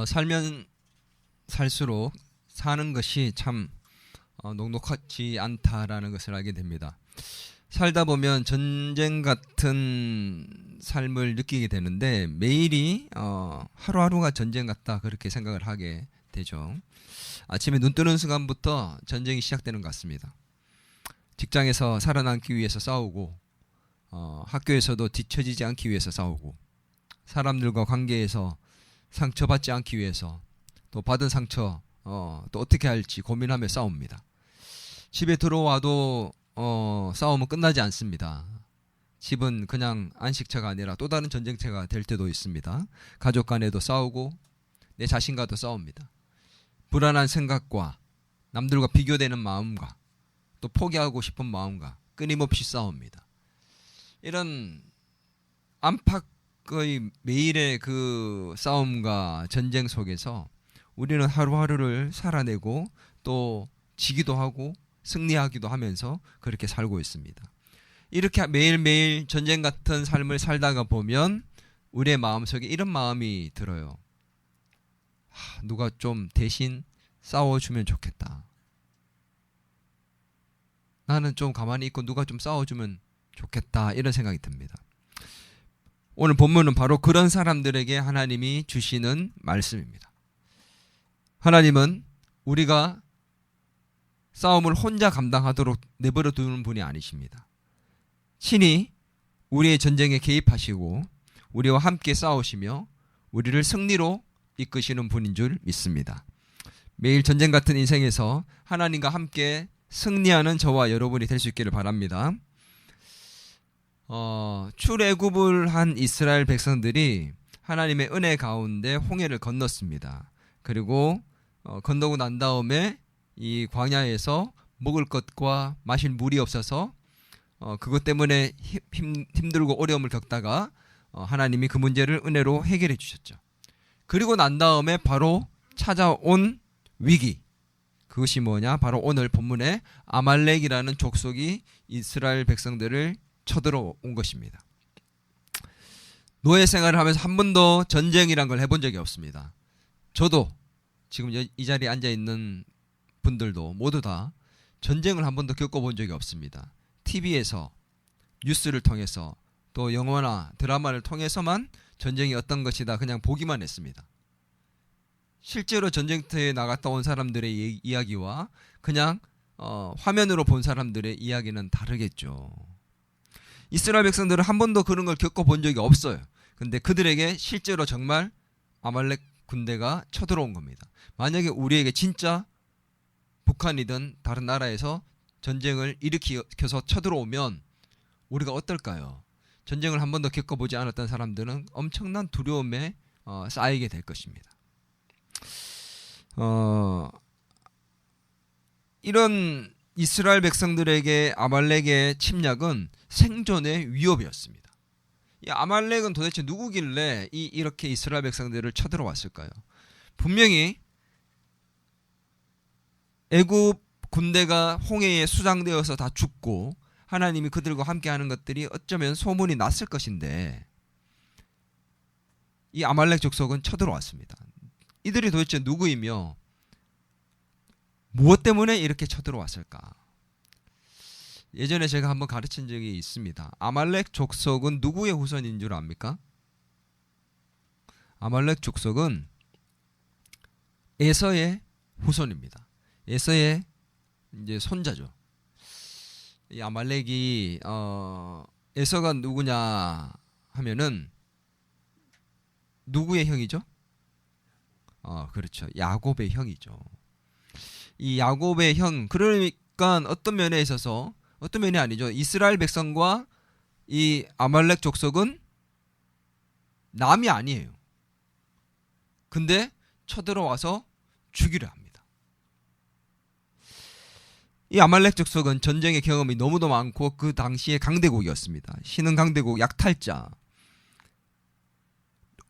살면 살수록 사는 것이 참 녹록하지 않다라는 것을 알게 됩니다. 살다 보면 전쟁 같은 삶을 느끼게 되는데 매일이 하루하루가 전쟁 같다 그렇게 생각을 하게 되죠. 아침에 눈 뜨는 순간부터 전쟁이 시작되는 것 같습니다. 직장에서 살아남기 위해서 싸우고 학교에서도 뒤처지지 않기 위해서 싸우고 사람들과 관계에서 상처받지 않기 위해서 또 받은 상처 또 어떻게 할지 고민하며 싸웁니다. 집에 들어와도 싸움은 끝나지 않습니다. 집은 그냥 안식처가 아니라 또 다른 전쟁터가 될 때도 있습니다. 가족 간에도 싸우고 내 자신과도 싸웁니다. 불안한 생각과 남들과 비교되는 마음과 또 포기하고 싶은 마음과 끊임없이 싸웁니다. 이런 안팎의 매일의 그 싸움과 전쟁 속에서 우리는 하루하루를 살아내고 또 지기도 하고 승리하기도 하면서 그렇게 살고 있습니다. 이렇게 매일매일 전쟁 같은 삶을 살다가 보면 우리의 마음속에 이런 마음이 들어요. 누가 좀 대신 싸워주면 좋겠다. 나는 좀 가만히 있고 누가 좀 싸워주면 좋겠다. 이런 생각이 듭니다. 오늘 본문은 바로 그런 사람들에게 하나님이 주시는 말씀입니다. 하나님은 우리가 싸움을 혼자 감당하도록 내버려 두는 분이 아니십니다. 친히 우리의 전쟁에 개입하시고 우리와 함께 싸우시며 우리를 승리로 이끄시는 분인 줄 믿습니다. 매일 전쟁 같은 인생에서 하나님과 함께 승리하는 저와 여러분이 될 수 있기를 바랍니다. 출애굽을 한 이스라엘 백성들이 하나님의 은혜 가운데 홍해를 건넜습니다. 그리고 건너고 난 다음에 이 광야에서 먹을 것과 마실 물이 없어서 그것 때문에 힘들고 어려움을 겪다가 하나님이 그 문제를 은혜로 해결해 주셨죠. 그리고 난 다음에 바로 찾아온 위기, 그것이 뭐냐? 바로 오늘 본문에 아말렉이라는 족속이 이스라엘 백성들을 쳐들어온 것입니다. 노예 생활을 하면서 한 번도 전쟁이란 걸 해본 적이 없습니다. 저도 지금 이 자리에 앉아있는 분들도 모두 다 전쟁을 한 번도 겪어본 적이 없습니다. TV에서 뉴스를 통해서 또 영화나 드라마를 통해서만 전쟁이 어떤 것이다 그냥 보기만 했습니다. 실제로 전쟁터에 나갔다 온 사람들의 이야기와 그냥 화면으로 본 사람들의 이야기는 다르겠죠. 이스라엘 백성들은 한 번도 그런 걸 겪어본 적이 없어요. 근데 그들에게 실제로 정말 아말렉 군대가 쳐들어온 겁니다. 만약에 우리에게 진짜 북한이든 다른 나라에서 전쟁을 일으켜서 쳐들어오면 우리가 어떨까요? 전쟁을 한 번도 겪어보지 않았던 사람들은 엄청난 두려움에 쌓이게 될 것입니다. 이런 이스라엘 백성들에게 아말렉의 침략은 생존의 위협이었습니다. 이 아말렉은 도대체 누구길래 이렇게 이스라엘 백성들을 쳐들어왔을까요? 분명히 애굽 군대가 홍해에 수장되어서 다 죽고 하나님이 그들과 함께하는 것들이 어쩌면 소문이 났을 것인데 이 아말렉 족속은 쳐들어왔습니다. 이들이 도대체 누구이며 무엇 때문에 이렇게 쳐들어왔을까? 예전에 제가 한번 가르친 적이 있습니다. 아말렉 족속은 누구의 후손인 줄 압니까? 아말렉 족속은 에서의 후손입니다. 에서의 이제 손자죠. 이 아말렉이 에서가 누구냐 하면은 누구의 형이죠? 그렇죠. 야곱의 형이죠. 이 야곱의 형, 그러니까 어떤 면에 있어서 어떤 면이 아니죠. 이스라엘 백성과 이 아말렉 족속은 남이 아니에요. 근데 쳐들어와서 죽이려 합니다. 이 아말렉 족속은 전쟁의 경험이 너무도 많고 그 당시에 강대국이었습니다. 신흥 강대국 약탈자.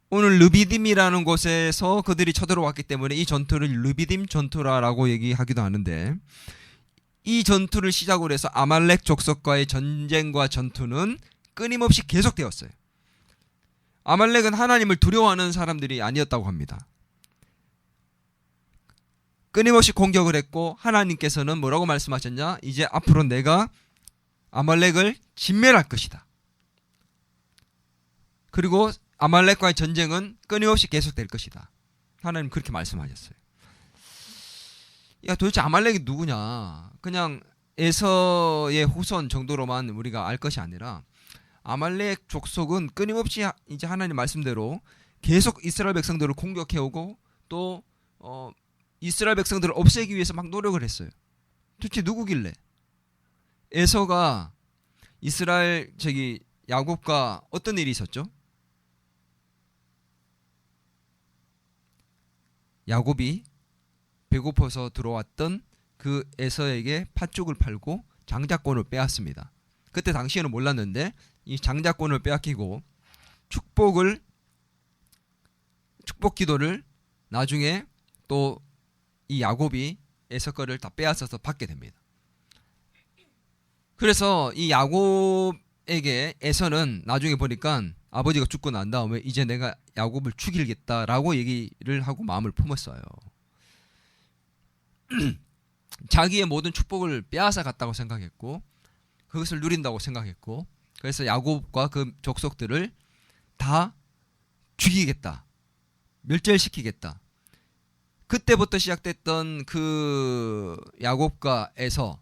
오늘 르비딤이라는 곳에서 그들이 쳐들어왔기 때문에 이 전투를 르비딤 전투라고 얘기하기도 하는데 이 전투를 시작으로 해서 아말렉 족속과의 전쟁과 전투는 끊임없이 계속되었어요. 아말렉은 하나님을 두려워하는 사람들이 아니었다고 합니다. 끊임없이 공격을 했고 하나님께서는 뭐라고 말씀하셨냐? 이제 앞으로 내가 아말렉을 진멸할 것이다. 그리고 아말렉과의 전쟁은 끊임없이 계속될 것이다. 하나님 그렇게 말씀하셨어요. 야, 도대체 아말렉이 누구냐? 그냥 에서의 후손 정도로만 우리가 알 것이 아니라 아말렉 족속은 끊임없이 이제 하나님 말씀대로 계속 이스라엘 백성들을 공격해오고 또 이스라엘 백성들을 없애기 위해서 막 노력을 했어요. 도대체 누구길래? 에서가 이스라엘 야곱과 어떤 일이 있었죠? 야곱이 배고파서 들어왔던 그 에서에게 팥죽을 팔고 장자권을 빼앗습니다. 그때 당시에는 몰랐는데 이 장자권을 빼앗기고 축복 기도를 나중에 또 이 야곱이 에서 거를 다 빼앗아서 받게 됩니다. 그래서 이 야곱에게 에서는 나중에 보니까 아버지가 죽고 난 다음에 이제 내가 야곱을 죽이겠다라고 얘기를 하고 마음을 품었어요. 자기의 모든 축복을 빼앗아 갔다고 생각했고 그것을 누린다고 생각했고 그래서 야곱과 그 족속들을 다 죽이겠다. 멸절시키겠다. 그때부터 시작됐던 그 야곱과 에서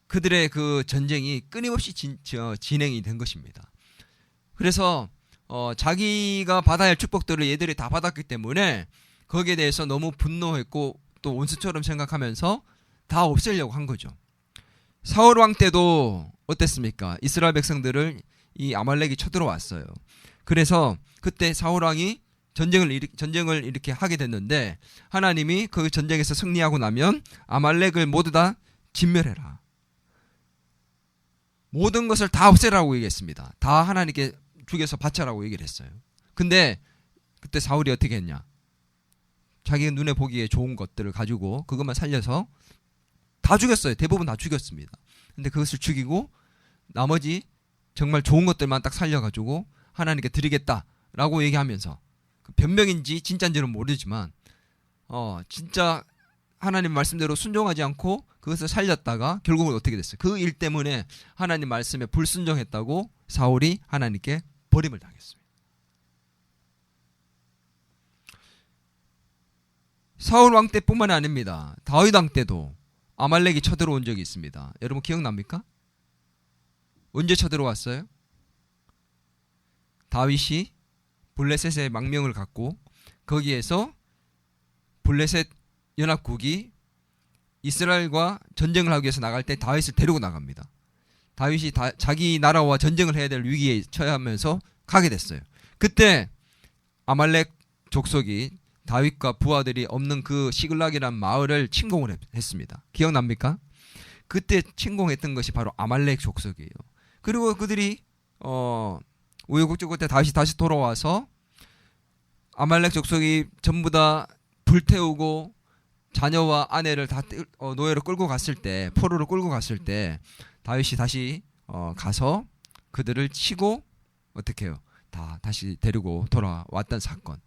그들의 그 전쟁이 끊임없이 진행이 된 것입니다. 그래서 자기가 받아야 할 축복들을 얘들이 다 받았기 때문에 거기에 대해서 너무 분노했고 또 원수처럼 생각하면서 다 없애려고 한 거죠. 사울 왕 때도 어땠습니까? 이스라엘 백성들을 이 아말렉이 쳐들어왔어요. 그래서 그때 사울 왕이 전쟁을 이렇게 하게 됐는데 하나님이 그 전쟁에서 승리하고 나면 아말렉을 모두 다 진멸해라. 모든 것을 다 없애라고 얘기했습니다. 다 하나님께 죽여서 바쳐라고 얘기를 했어요. 근데 그때 사울이 어떻게 했냐? 자기 눈에 보기에 좋은 것들을 가지고 그것만 살려서 다 죽였어요. 대부분 다 죽였습니다. 근데 그것을 죽이고 나머지 정말 좋은 것들만 딱 살려가지고 하나님께 드리겠다라고 얘기하면서 변명인지 진짜인지는 모르지만 진짜 하나님 말씀대로 순종하지 않고 그것을 살렸다가 결국은 어떻게 됐어요? 그 일 때문에 하나님 말씀에 불순종했다고 사울이 하나님께 버림을 당했습니다. 사울 왕 때뿐만 아닙니다. 다윗 왕 때도 아말렉이 쳐들어온 적이 있습니다. 여러분 기억납니까? 언제 쳐들어왔어요? 다윗이 블레셋의 망명을 갖고 거기에서 블레셋 연합국이 이스라엘과 전쟁을 하기 위해서 나갈 때 다윗을 데리고 나갑니다. 다윗이 자기 나라와 전쟁을 해야 될 위기에 처해 하면서 가게 됐어요. 그때 아말렉 족속이 다윗과 부하들이 없는 그 시글락이라는 마을을 침공을 했습니다. 기억납니까? 그때 침공했던 것이 바로 아말렉 족속이에요. 그리고 그들이 우여곡절 끝에 다시 돌아와서 아말렉 족속이 전부 다 불태우고 자녀와 아내를 다 노예로 끌고 갔을 때 포로로 끌고 갔을 때 다윗이 다시 가서 그들을 치고 어떻게 해요? 다시 데리고 돌아왔던 사건.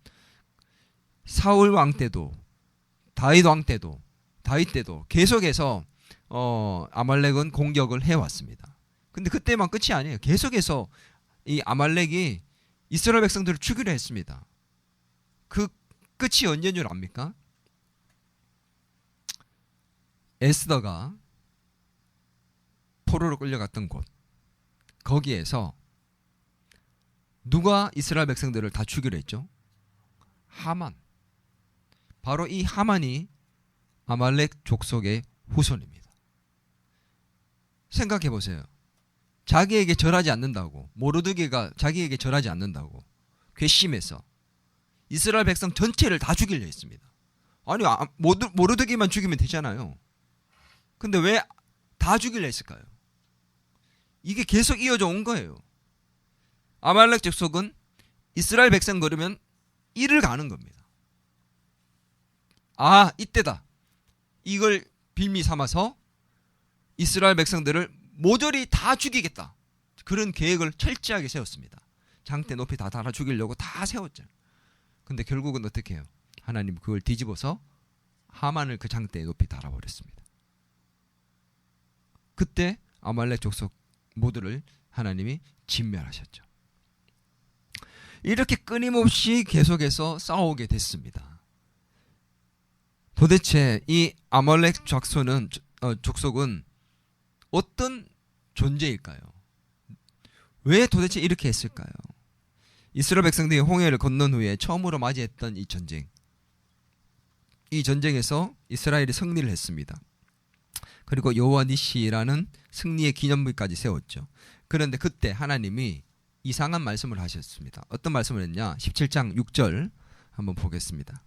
사울 왕 때도 다윗 때도 계속해서 아말렉은 공격을 해왔습니다. 근데 그때만 끝이 아니에요. 계속해서 이 아말렉이 이스라엘 백성들을 죽이려 했습니다. 그 끝이 언제인 줄 압니까? 에스더가 포로로 끌려갔던 곳 거기에서 누가 이스라엘 백성들을 다 죽이려 했죠? 하만. 바로 이 하만이 아말렉 족속의 후손입니다. 생각해 보세요. 자기에게 절하지 않는다고, 모르드게가 자기에게 절하지 않는다고 괘씸해서 이스라엘 백성 전체를 다 죽이려 했습니다. 아니 모르드게만 죽이면 되잖아요. 근데 왜 다 죽이려 했을까요? 이게 계속 이어져 온 거예요. 아말렉 족속은 이스라엘 백성 그러면 이를 가는 겁니다. 아, 이때다. 이걸 빌미 삼아서 이스라엘 백성들을 모조리 다 죽이겠다. 그런 계획을 철저하게 세웠습니다. 장대 높이 다 달아 죽이려고 다 세웠죠. 근데 결국은 어떻게 해요? 하나님 그걸 뒤집어서 하만을 그 장대에 높이 달아버렸습니다. 그때 아말렉 족속 모두를 하나님이 진멸하셨죠. 이렇게 끊임없이 계속해서 싸우게 됐습니다. 도대체 이 아말렉 족속은 어떤 존재일까요? 왜 도대체 이렇게 했을까요? 이스라엘 백성들이 홍해를 건넌 후에 처음으로 맞이했던 이 전쟁. 이 전쟁에서 이스라엘이 승리를 했습니다. 그리고 여호와 니시라는 승리의 기념물까지 세웠죠. 그런데 그때 하나님이 이상한 말씀을 하셨습니다. 어떤 말씀을 했냐? 17장 6절 한번 보겠습니다.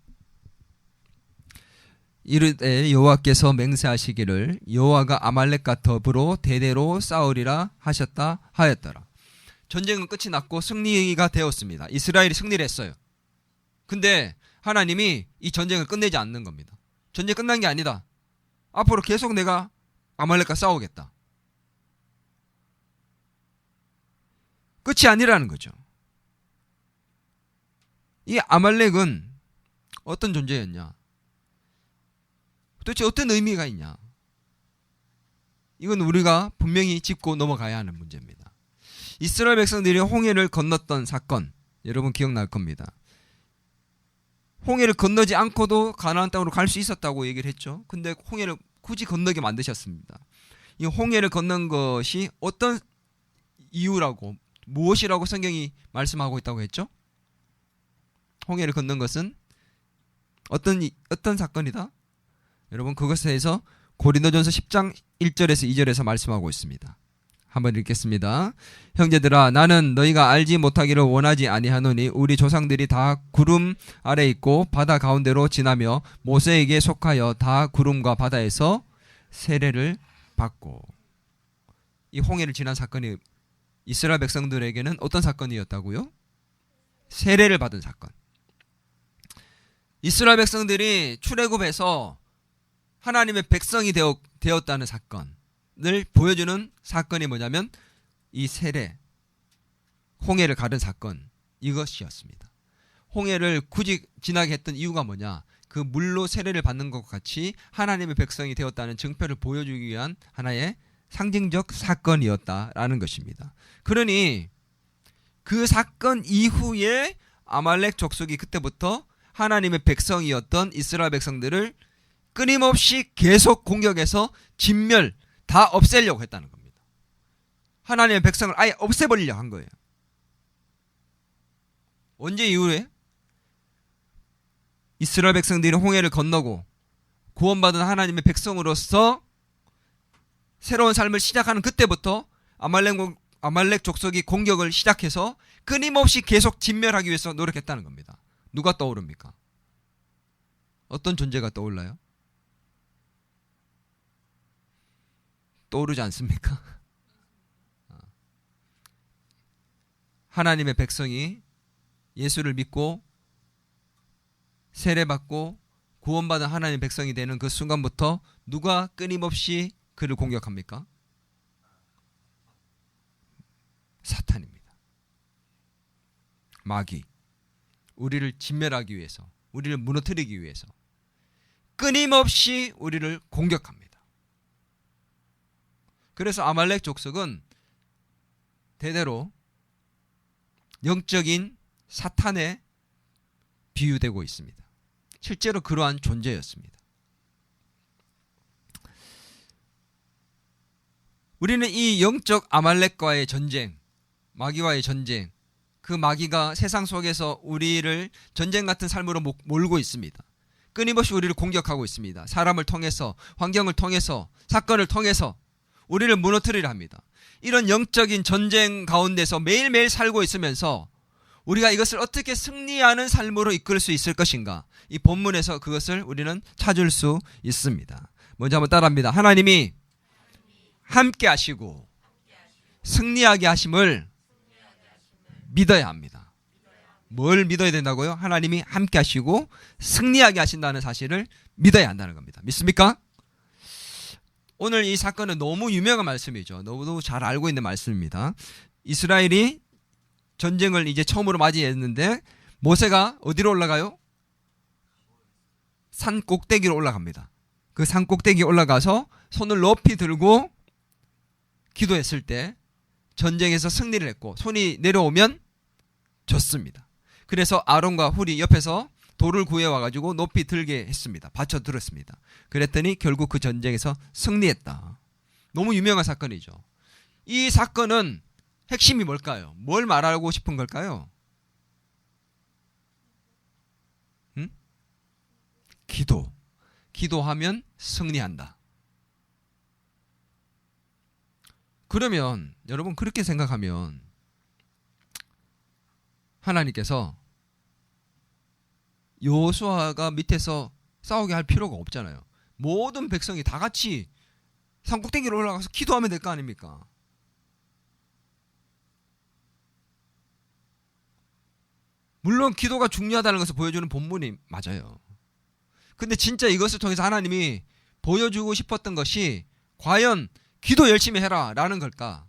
이르되 여호와께서 맹세하시기를 여호와가 아말렉과 더불어 대대로 싸우리라 하셨다 하였더라. 전쟁은 끝이 났고 승리가 되었습니다. 이스라엘이 승리를 했어요. 근데 하나님이 이 전쟁을 끝내지 않는 겁니다. 전쟁 끝난 게 아니다. 앞으로 계속 내가 아말렉과 싸우겠다. 끝이 아니라는 거죠. 이 아말렉은 어떤 존재였냐? 도대체 어떤 의미가 있냐? 이건 우리가 분명히 짚고 넘어가야 하는 문제입니다. 이스라엘 백성들이 홍해를 건넜던 사건, 여러분 기억날 겁니다. 홍해를 건너지 않고도 가나안 땅으로 갈 수 있었다고 얘기를 했죠. 근데 홍해를 굳이 건너게 만드셨습니다. 이 홍해를 건넌 것이 어떤 이유라고, 무엇이라고 성경이 말씀하고 있다고 했죠? 홍해를 건넌 것은 어떤 사건이다? 여러분 그것에 대해서 고린도전서 10장 1절에서 2절에서 말씀하고 있습니다. 한번 읽겠습니다. 형제들아 나는 너희가 알지 못하기를 원하지 아니하노니 우리 조상들이 다 구름 아래 있고 바다 가운데로 지나며 모세에게 속하여 다 구름과 바다에서 세례를 받고. 이 홍해를 지난 사건이 이스라엘 백성들에게는 어떤 사건이었다고요? 세례를 받은 사건. 이스라엘 백성들이 출애굽해서 하나님의 백성이 되었다는 사건을 보여주는 사건이 뭐냐면 이 세례, 홍해를 가른 사건, 이것이었습니다. 홍해를 굳이 지나게 했던 이유가 뭐냐? 그 물로 세례를 받는 것과 같이 하나님의 백성이 되었다는 증표를 보여주기 위한 하나의 상징적 사건이었다라는 것입니다. 그러니 그 사건 이후에 아말렉 족속이 그때부터 하나님의 백성이었던 이스라엘 백성들을 끊임없이 계속 공격해서 진멸, 다 없애려고 했다는 겁니다. 하나님의 백성을 아예 없애버리려고 한 거예요. 언제 이후에? 이스라엘 백성들이 홍해를 건너고 구원받은 하나님의 백성으로서 새로운 삶을 시작하는 그때부터 아말렉 족속이 공격을 시작해서 끊임없이 계속 진멸하기 위해서 노력했다는 겁니다. 누가 떠오릅니까? 어떤 존재가 떠올라요? 떠오르지 않습니까? 하나님의 백성이 예수를 믿고 세례받고 구원받은 하나님의 백성이 되는 그 순간부터 누가 끊임없이 그를 공격합니까? 사탄입니다. 마귀. 우리를 진멸하기 위해서, 우리를 무너뜨리기 위해서 끊임없이 우리를 공격합니다. 그래서 아말렉 족속은 대대로 영적인 사탄에 비유되고 있습니다. 실제로 그러한 존재였습니다. 우리는 이 영적 아말렉과의 전쟁, 마귀와의 전쟁, 그 마귀가 세상 속에서 우리를 전쟁 같은 삶으로 몰고 있습니다. 끊임없이 우리를 공격하고 있습니다. 사람을 통해서, 환경을 통해서, 사건을 통해서 우리를 무너뜨리려 합니다. 이런 영적인 전쟁 가운데서 매일매일 살고 있으면서 우리가 이것을 어떻게 승리하는 삶으로 이끌 수 있을 것인가? 이 본문에서 그것을 우리는 찾을 수 있습니다. 먼저 한번 따라합니다. 하나님이 함께 하시고 승리하게 하심을 믿어야 합니다. 뭘 믿어야 된다고요? 하나님이 함께 하시고 승리하게 하신다는 사실을 믿어야 한다는 겁니다. 믿습니까? 오늘 이 사건은 너무 유명한 말씀이죠. 너무너무 잘 알고 있는 말씀입니다. 이스라엘이 전쟁을 이제 처음으로 맞이했는데 모세가 어디로 올라가요? 산 꼭대기로 올라갑니다. 그 산 꼭대기에 올라가서 손을 높이 들고 기도했을 때 전쟁에서 승리를 했고 손이 내려오면 졌습니다. 그래서 아론과 훌이 옆에서 돌을 구해와가지고 높이 들게 했습니다. 받쳐 들었습니다. 그랬더니 결국 그 전쟁에서 승리했다. 너무 유명한 사건이죠. 이 사건은 핵심이 뭘까요? 뭘 말하고 싶은 걸까요? 기도. 기도하면 승리한다. 그러면 여러분 그렇게 생각하면 하나님께서 여호수아가 밑에서 싸우게 할 필요가 없잖아요. 모든 백성이 다 같이 산꼭대기로 올라가서 기도하면 될 거 아닙니까? 물론 기도가 중요하다는 것을 보여주는 본문이 맞아요. 근데 진짜 이것을 통해서 하나님이 보여주고 싶었던 것이 과연 기도 열심히 해라 라는 걸까?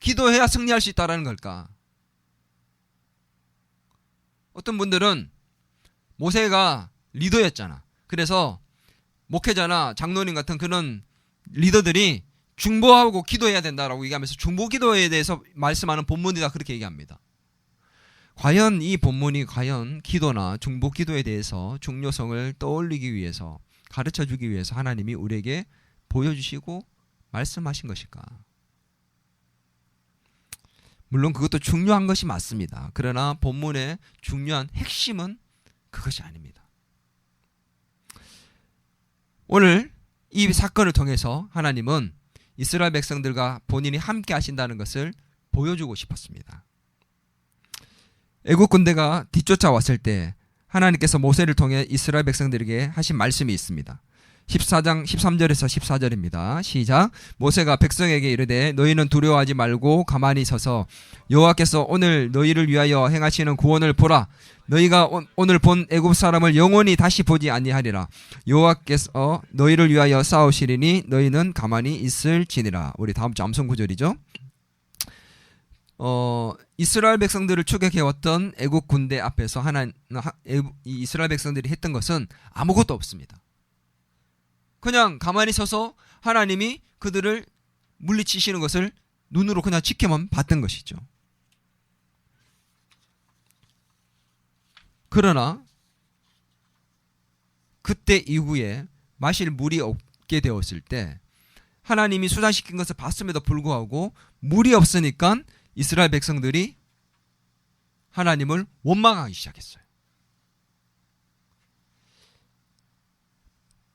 기도해야 승리할 수 있다라는 걸까? 어떤 분들은 모세가 리더였잖아. 그래서 목회자나 장로님 같은 그런 리더들이 중보하고 기도해야 된다라고 얘기하면서 중보 기도에 대해서 말씀하는 본문이다 그렇게 얘기합니다. 과연 이 본문이 과연 기도나 중보 기도에 대해서 중요성을 떠올리기 위해서 가르쳐주기 위해서 하나님이 우리에게 보여주시고 말씀하신 것일까? 물론 그것도 중요한 것이 맞습니다. 그러나 본문의 중요한 핵심은 그것이 아닙니다. 오늘 이 사건을 통해서 하나님은 이스라엘 백성들과 본인이 함께 하신다는 것을 보여주고 싶었습니다. 애국 군대가 뒤쫓아왔을 때 하나님께서 모세를 통해 이스라엘 백성들에게 하신 말씀이 있습니다. 14장 13절에서 14절입니다. 시작. 모세가 백성에게 이르되 너희는 두려워하지 말고 가만히 서서 여호와께서 오늘 너희를 위하여 행하시는 구원을 보라. 너희가 오늘 본 애굽 사람을 영원히 다시 보지 아니하리라. 여호와께서 너희를 위하여 싸우시리니 너희는 가만히 있을지니라. 우리 다음 주 암송 구절이죠. 이스라엘 백성들을 추격해왔던 애국 군대 앞에서 이 이스라엘 백성들이 했던 것은 아무것도 없습니다. 그냥 가만히 서서 하나님이 그들을 물리치시는 것을 눈으로 그냥 지켜만 봤던 것이죠. 그러나 그때 이후에 마실 물이 없게 되었을 때 하나님이 수산시킨 것을 봤음에도 불구하고 물이 없으니까 이스라엘 백성들이 하나님을 원망하기 시작했어요.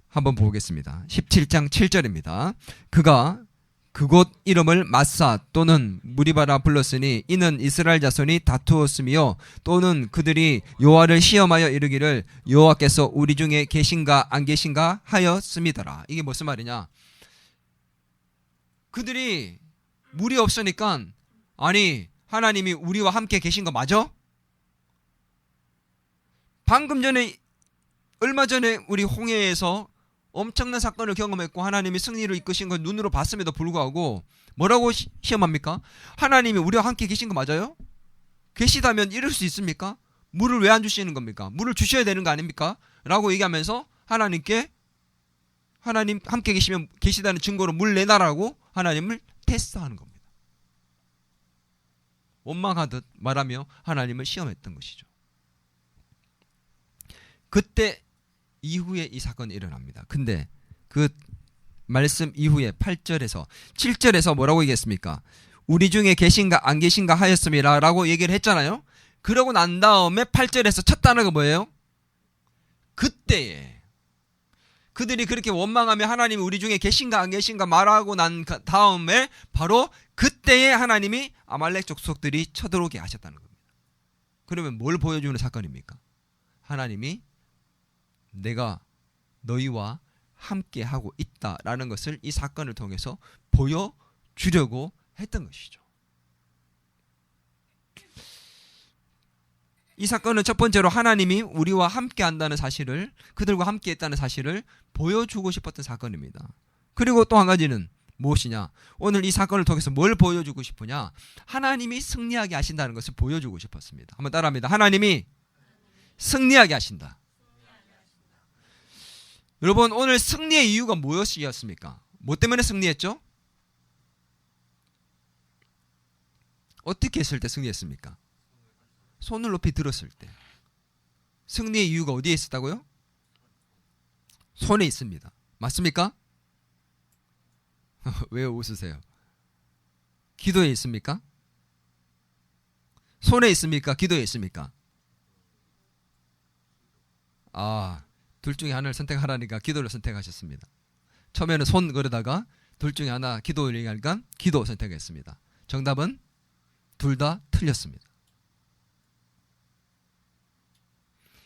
한번 보겠습니다. 17장 7절입니다. 그가 그곳 이름을 마사 또는 무리바라 불렀으니 이는 이스라엘 자손이 다투었으며 또는 그들이 여호와를 시험하여 이르기를 여호와께서 우리 중에 계신가 안 계신가 하였음이더라. 이게 무슨 말이냐? 그들이 물이 없으니까 아니 하나님이 우리와 함께 계신 거 맞아? 방금 전에 얼마 전에 우리 홍해에서 엄청난 사건을 경험했고 하나님이 승리를 이끄신 걸 눈으로 봤음에도 불구하고 뭐라고 시험합니까? 하나님이 우리와 함께 계신 거 맞아요? 계시다면 이럴 수 있습니까? 물을 왜 안 주시는 겁니까? 물을 주셔야 되는 거 아닙니까? 라고 얘기하면서 하나님께 하나님 함께 계시면 계시다는 증거로 물 내놔라고 하나님을 테스트하는 겁니다. 원망하듯 말하며 하나님을 시험했던 것이죠. 그때 이후에 이 사건이 일어납니다. 근데 그 말씀 이후에 8절에서 7절에서 뭐라고 얘기했습니까? 우리 중에 계신가 안 계신가 하였음이라 라고 얘기를 했잖아요. 그러고 난 다음에 8절에서 첫 단어가 뭐예요? 그때에 그들이 그렇게 원망하며 하나님이 우리 중에 계신가 안 계신가 말하고 난 다음에 바로 그때에 하나님이 아말렉 족속들이 쳐들어오게 하셨다는 겁니다. 그러면 뭘 보여주는 사건입니까? 하나님이 내가 너희와 함께 하고 있다라는 것을 이 사건을 통해서 보여주려고 했던 것이죠. 이 사건은 첫 번째로 하나님이 우리와 함께 한다는 사실을, 그들과 함께 했다는 사실을 보여주고 싶었던 사건입니다. 그리고 또 한 가지는 무엇이냐? 오늘 이 사건을 통해서 뭘 보여주고 싶으냐? 하나님이 승리하게 하신다는 것을 보여주고 싶었습니다. 한번 따라합니다. 하나님이 승리하게 하신다. 여러분, 오늘 승리의 이유가 무엇이었습니까? 뭐 때문에 승리했죠? 어떻게 했을 때 승리했습니까? 손을 높이 들었을 때. 승리의 이유가 어디에 있었다고요? 손에 있습니다. 맞습니까? 왜 웃으세요? 기도에 있습니까? 손에 있습니까? 기도에 있습니까? 둘 중에 하나를 선택하라니까 기도를 선택하셨습니다. 처음에는 손 그러다가 둘 중에 하나 기도를 얘기하니까 기도 선택했습니다. 정답은 둘 다 틀렸습니다.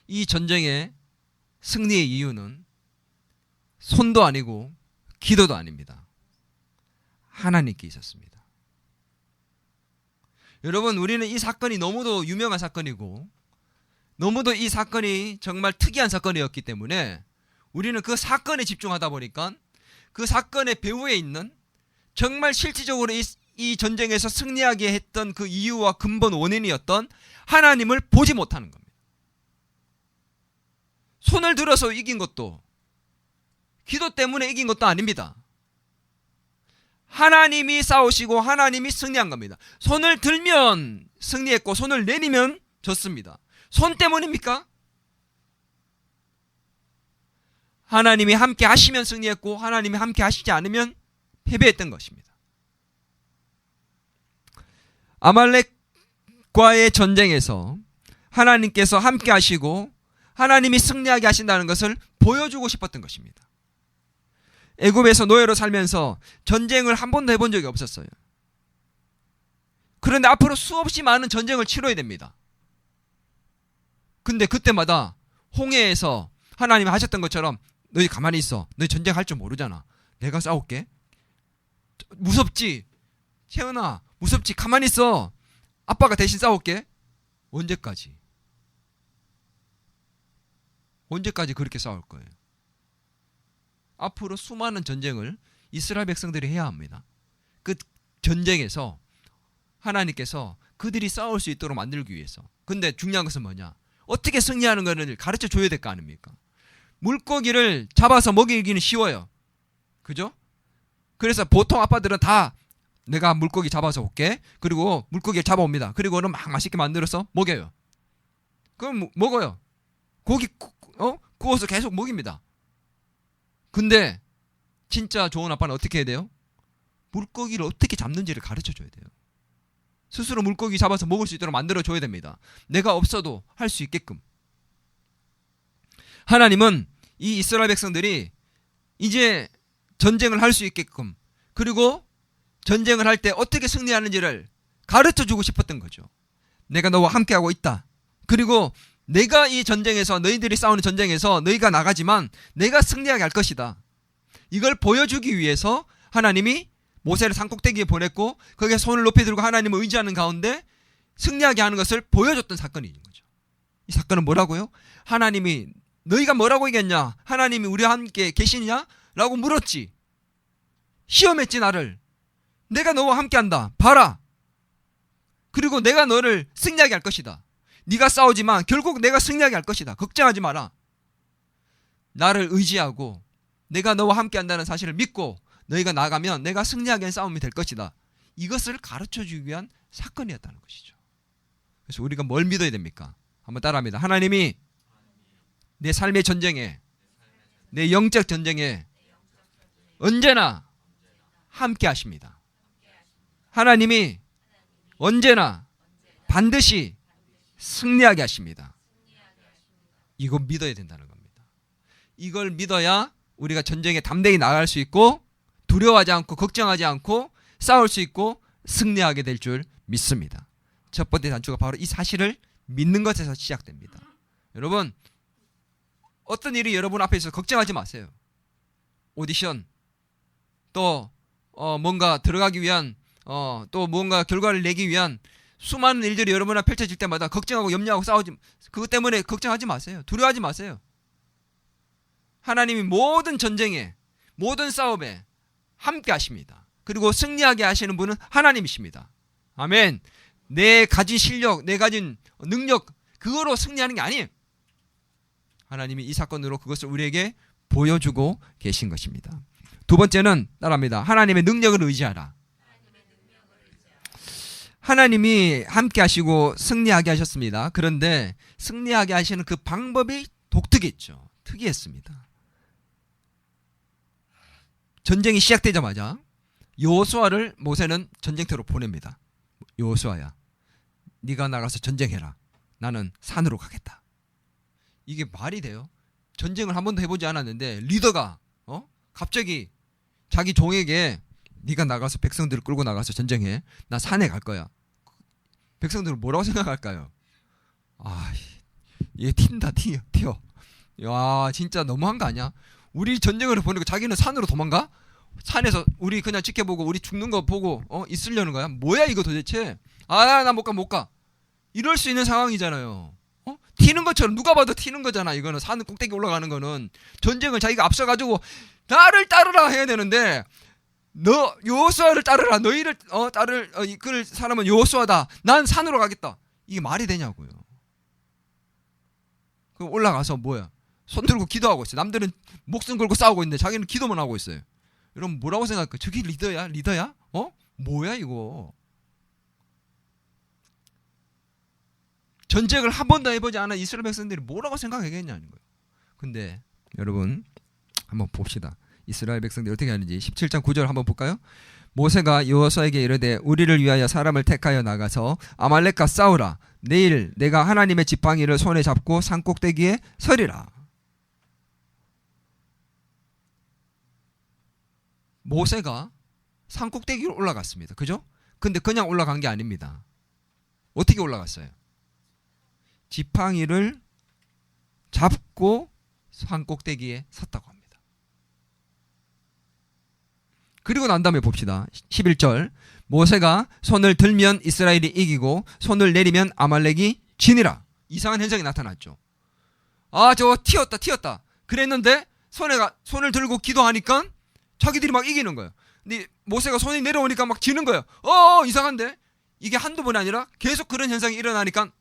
이 전쟁의 승리의 이유는 손도 아니고 기도도 아닙니다. 하나님께 있었습니다. 여러분, 우리는 이 사건이 너무도 유명한 사건이고 너무도 이 사건이 정말 특이한 사건이었기 때문에 우리는 그 사건에 집중하다 보니까 그 사건의 배후에 있는 정말 실질적으로 이 전쟁에서 승리하게 했던 그 이유와 근본 원인이었던 하나님을 보지 못하는 겁니다. 손을 들어서 이긴 것도 기도 때문에 이긴 것도 아닙니다. 하나님이 싸우시고 하나님이 승리한 겁니다. 손을 들면 승리했고 손을 내리면 졌습니다. 손 때문입니까? 하나님이 함께 하시면 승리했고 하나님이 함께 하시지 않으면 패배했던 것입니다. 아말렉과의 전쟁에서 하나님께서 함께 하시고 하나님이 승리하게 하신다는 것을 보여주고 싶었던 것입니다. 애굽에서 노예로 살면서 전쟁을 한 번도 해본 적이 없었어요. 그런데 앞으로 수없이 많은 전쟁을 치러야 됩니다. 근데 그때마다 홍해에서 하나님이 하셨던 것처럼 너희 가만히 있어. 너희 전쟁할 줄 모르잖아. 내가 싸울게. 무섭지? 채은아 무섭지? 가만히 있어. 아빠가 대신 싸울게. 언제까지? 언제까지 그렇게 싸울 거예요? 앞으로 수많은 전쟁을 이스라엘 백성들이 해야 합니다. 그 전쟁에서 하나님께서 그들이 싸울 수 있도록 만들기 위해서. 근데 중요한 것은 뭐냐? 어떻게 승리하는 것을 가르쳐 줘야 될 거 아닙니까? 물고기를 잡아서 먹이기는 쉬워요. 그죠? 그래서 보통 아빠들은 다 내가 물고기 잡아서 올게. 그리고 물고기를 잡아옵니다. 그리고는 막 맛있게 만들어서 먹여요. 그럼 먹어요. 고기 구워서 계속 먹입니다. 근데 진짜 좋은 아빠는 어떻게 해야 돼요? 물고기를 어떻게 잡는지를 가르쳐 줘야 돼요. 스스로 물고기 잡아서 먹을 수 있도록 만들어 줘야 됩니다. 내가 없어도 할 수 있게끔. 하나님은 이 이스라엘 백성들이 이제 전쟁을 할 수 있게끔, 그리고 전쟁을 할 때 어떻게 승리하는지를 가르쳐 주고 싶었던 거죠. 내가 너와 함께하고 있다. 그리고 내가 이 전쟁에서, 너희들이 싸우는 전쟁에서 너희가 나가지만 내가 승리하게 할 것이다. 이걸 보여주기 위해서 하나님이 모세를 산꼭대기에 보냈고 거기에 손을 높이 들고 하나님을 의지하는 가운데 승리하게 하는 것을 보여줬던 사건이 있는 거죠. 이 사건은 뭐라고요? 하나님이 너희가 뭐라고 얘기했냐? 하나님이 우리와 함께 계시냐? 라고 물었지. 시험했지 나를. 내가 너와 함께한다. 봐라. 그리고 내가 너를 승리하게 할 것이다. 네가 싸우지만 결국 내가 승리하게 할 것이다. 걱정하지 마라. 나를 의지하고 내가 너와 함께한다는 사실을 믿고 너희가 나가면 내가 승리하게 한 싸움이 될 것이다. 이것을 가르쳐주기 위한 사건이었다는 것이죠. 그래서 우리가 뭘 믿어야 됩니까? 한번 따라합니다. 하나님이 내 삶의 전쟁에, 내 영적 전쟁에 언제나 함께 하십니다. 하나님이 언제나 반드시 승리하게 하십니다. 이거 믿어야 된다는 겁니다. 이걸 믿어야 우리가 전쟁에 담대히 나갈 수 있고 두려워하지 않고 걱정하지 않고 싸울 수 있고 승리하게 될 줄 믿습니다. 첫 번째 단추가 바로 이 사실을 믿는 것에서 시작됩니다. 여러분, 어떤 일이 여러분 앞에 있어서 걱정하지 마세요. 오디션, 또 뭔가 들어가기 위한 또 뭔가 결과를 내기 위한 수많은 일들이 여러분 앞에 펼쳐질 때마다 걱정하고 염려하고 싸우지, 그것 때문에 걱정하지 마세요. 두려워하지 마세요. 하나님이 모든 전쟁에, 모든 싸움에 함께 하십니다. 그리고 승리하게 하시는 분은 하나님이십니다. 아멘. 내 가진 실력, 내 가진 능력, 그거로 승리하는 게 아니에요. 하나님이 이 사건으로 그것을 우리에게 보여주고 계신 것입니다. 두 번째는 따라합니다. 하나님의 능력을 의지하라. 하나님이 함께 하시고 승리하게 하셨습니다. 그런데 승리하게 하시는 그 방법이 독특했죠. 특이했습니다. 전쟁이 시작되자마자 여호수아를 모세는 전쟁터로 보냅니다. 여호수아야, 네가 나가서 전쟁해라. 나는 산으로 가겠다. 이게 말이 돼요? 전쟁을 한 번도 해보지 않았는데 리더가 갑자기 자기 종에게 네가 나가서 백성들을 끌고 나가서 전쟁해. 나 산에 갈 거야. 백성들은 뭐라고 생각할까요? 얘 튄다, 튀어. 야, 진짜 너무한 거 아니야? 우리 전쟁을 보내고 자기는 산으로 도망가? 산에서 우리 그냥 지켜보고 우리 죽는 거 보고 있으려는 거야? 뭐야 이거 도대체? 나 못 가. 이럴 수 있는 상황이잖아요. 튀는 것처럼 누가 봐도 튀는 거잖아. 이거는 산 꼭대기 올라가는 거는 전쟁을 자기가 앞서가지고 나를 따르라 해야 되는데 너 여호수아를 따르라. 너희를 이끌 사람은 여호수아다. 난 산으로 가겠다. 이게 말이 되냐고요. 그럼 올라가서 뭐야? 손 들고 기도하고 있어요. 남들은 목숨 걸고 싸우고 있는데 자기는 기도만 하고 있어요. 여러분 뭐라고 생각할까요? 저게 리더야? 뭐야 이거? 전쟁을 한 번도 해보지 않은 이스라엘 백성들이 뭐라고 생각하겠냐는 거예요. 근데 여러분 한번 봅시다. 이스라엘 백성들이 어떻게 하는지 17장 9절 한번 볼까요? 모세가 여호수아에게 이르되 우리를 위하여 사람을 택하여 나가서 아말렉과 싸우라. 내일 내가 하나님의 지팡이를 손에 잡고 산꼭대기에 서리라. 모세가 산꼭대기로 올라갔습니다. 그죠? 근데 그냥 올라간 게 아닙니다. 어떻게 올라갔어요? 지팡이를 잡고 산꼭대기에 섰다고 합니다. 그리고 난 다음에 봅시다. 11절 모세가 손을 들면 이스라엘이 이기고 손을 내리면 아말렉이 지니라. 이상한 현상이 나타났죠. 저거 튀었다 그랬는데 손을 들고 기도하니까 자기들이 막 이기는 거예요. 근데 모세가 손이 내려오니까 막 지는 거예요. 이상한데? 이게 한두 번이 아니라 계속 그런 현상이 일어나니까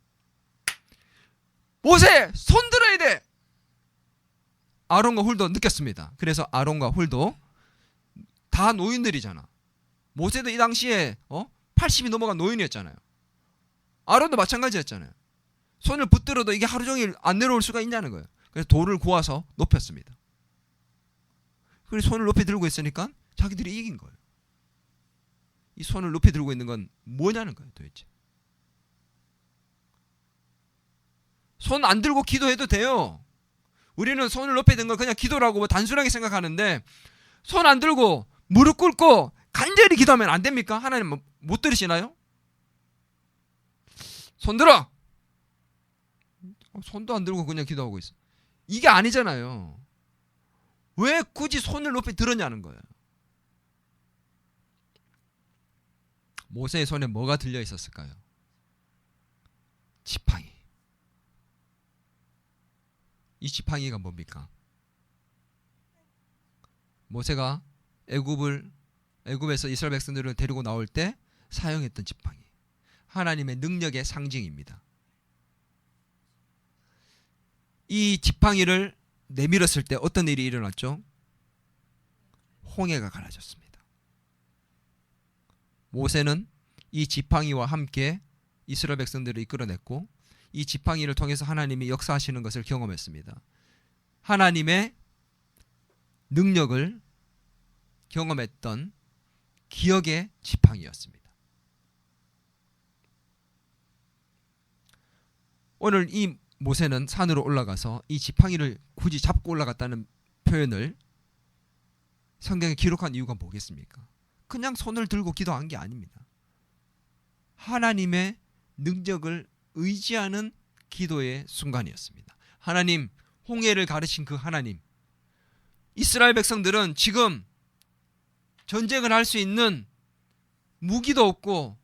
모세 손 들어야 돼. 아론과 훌도 느꼈습니다. 그래서 아론과 훌도 다 노인들이잖아. 모세도 이 당시에 80이 넘어간 노인이었잖아요. 아론도 마찬가지였잖아요. 손을 붙들어도 이게 하루 종일 안 내려올 수가 있냐는 거예요. 그래서 돌을 구워서 높였습니다. 그래서 손을 높이 들고 있으니까 자기들이 이긴 거예요. 이 손을 높이 들고 있는 건 뭐냐는 거예요 도대체. 손 안 들고 기도해도 돼요. 우리는 손을 높이 든 걸 그냥 기도라고 뭐 단순하게 생각하는데 손 안 들고 무릎 꿇고 간절히 기도하면 안 됩니까? 하나님 못 들으시나요? 손 들어! 손도 안 들고 그냥 기도하고 있어. 이게 아니잖아요. 왜 굳이 손을 높이 들었냐는 거예요. 모세의 손에 뭐가 들려 있었을까요? 지팡이. 이 지팡이가 뭡니까? 모세가 애굽에서 이스라엘 백성들을 데리고 나올 때 사용했던 지팡이. 하나님의 능력의 상징입니다. 이 지팡이를 내밀었을 때 어떤 일이 일어났죠? 홍해가 갈라졌습니다. 모세는 이 지팡이와 함께 이스라엘 백성들을 이끌어냈고 이 지팡이를 통해서 하나님이 역사하시는 것을 경험했습니다. 하나님의 능력을 경험했던 기억의 지팡이였습니다. 오늘 이 모세는 산으로 올라가서 이 지팡이를 굳이 잡고 올라갔다는 표현을 성경에 기록한 이유가 뭐겠습니까? 그냥 손을 들고 기도한 게 아닙니다. 하나님의 능력을 의지하는 기도의 순간이었습니다. 하나님, 홍해를 가르친 그 하나님. 이스라엘 백성들은 지금 전쟁을 할 수 있는 무기도 없고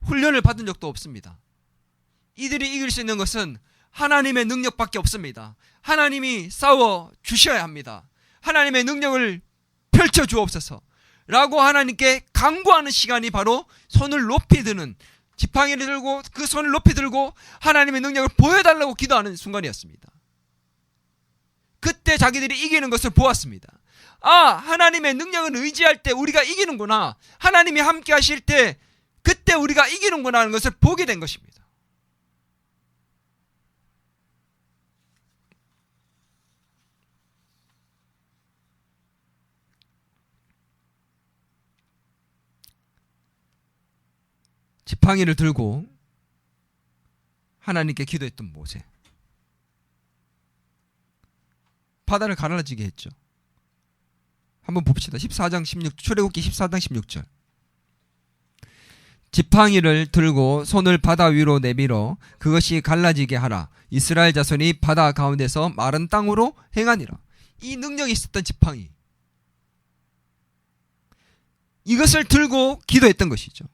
훈련을 받은 적도 없습니다. 이들이 이길 수 있는 것은 하나님의 능력밖에 없습니다. 하나님이 싸워 주셔야 합니다. 하나님의 능력을 펼쳐 주옵소서 라고 하나님께 간구하는 시간이 바로 손을 높이 드는, 지팡이를 들고 그 손을 높이 들고 하나님의 능력을 보여달라고 기도하는 순간이었습니다. 그때 그때 자기들이 이기는 것을 보았습니다. 하나님의 능력을 의지할 때 우리가 이기는구나. 하나님이 함께 하실 때 그때 우리가 이기는구나 하는 것을 보게 된 것입니다. 지팡이를 들고 하나님께 기도했던 모세. 바다를 가라앉히게 했죠. 한번 봅시다. 14장 16, 출애굽기 14장 16절. 지팡이를 들고 손을 바다 위로 내밀어 그것이 갈라지게 하라. 이스라엘 자손이 바다 가운데서 마른 땅으로 행하니라. 이 능력이 있었던 지팡이. 이것을 들고 기도했던 것이죠.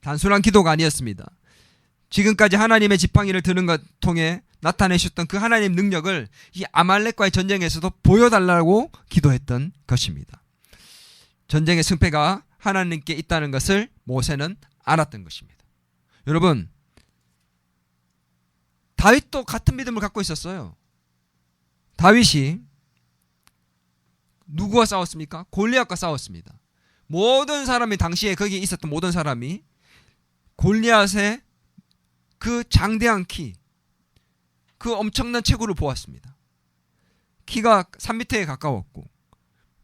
단순한 기도가 아니었습니다. 지금까지 하나님의 지팡이를 드는 것 통해 나타내셨던 그 하나님 능력을 이 아말렉과의 전쟁에서도 보여달라고 기도했던 것입니다. 전쟁의 승패가 하나님께 있다는 것을 모세는 알았던 것입니다. 여러분, 다윗도 같은 믿음을 갖고 있었어요. 다윗이 누구와 싸웠습니까? 골리앗과 싸웠습니다. 모든 사람이, 당시에 거기에 있었던 모든 사람이 골리앗의 그 장대한 키, 그 엄청난 체구를 보았습니다. 키가 3m에 가까웠고